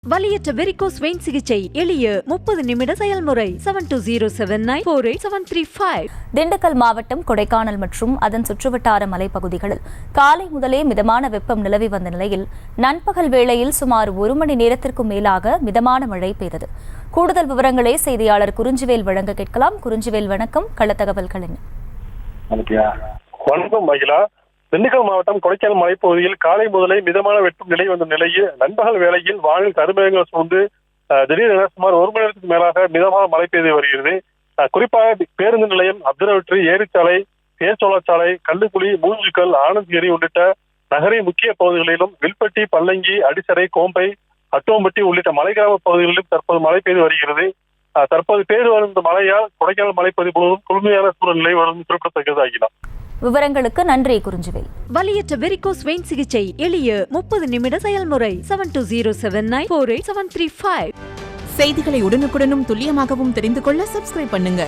வலியற்ற varicose vein சிகிச்சை எளிய 30 நிமிட செயல்முறை 7209487335. திண்டுக்கல் மாவட்டம் கொடைக்கானல் மற்றும் அதன் சுற்றுவட்டார மலைப்பகுதிகளில் காலை முதலே மிதமான வெப்பம் நிலவி வந்த நிலையில் நண்பகல் வேளையில் சுமார் 1 மணி நேரத்திற்கும் மேலாக மிதமான மழை பெய்தது. கூடுதல் விவரங்களை செய்தியாளர் குறிஞ்சிவேல் வழங்க கேட்கலாம். குறிஞ்சிவேல், வணக்கம். களத்தகவல்கள் என்ன? வணக்கம் மகிழா. திண்டுக்கல் மாவட்டம் கொடைக்கானல் மலைப்பகுதியில் காலை முதலே மிதமான வெப்பம் நிலை வந்த நிலையில் நண்பகல் வேளையில் வானில் கருமேகங்கள் சூழ்ந்து திடீரென சுமார் 1 மணி நேரத்துக்கு மேலாக மிதமான மழை பெய்து வருகிறது. குறிப்பாக பேருந்து நிலையம், அப்துரவெற்றி, ஏரிச்சாலை, தேர்ச்சோளச்சாலை, கல்லுக்குழி, மூஞ்சுக்கல், ஆனந்தகிரி உள்ளிட்ட நகரின் முக்கிய பகுதிகளிலும் வில்பட்டி, பல்லங்கி, அடிசரை, கோம்பை, அட்டோம்பட்டி உள்ளிட்ட மலை கிராம பகுதிகளிலும் தற்போது மழை பெய்து வருகிறது. தற்போது பெய்து வரும் மழையால் கொடைக்கானல் மலைப்பகுதி முழுவதும் குளுமையான சூழ்நிலை வருவது குறிப்பிடத்தக்கது. ஆகினார் விவரங்களுக்கு நன்றி குறிஞ்சிவேல். வலியற்ற வெரிகோஸ் வெயின் சிகிச்சை எளிய 30 நிமிட செயல்முறை 7209487335. செய்திகளை உடனுக்குடனும் துல்லியமாகவும் தெரிந்து கொள்ள சப்ஸ்கிரைப் பண்ணுங்க.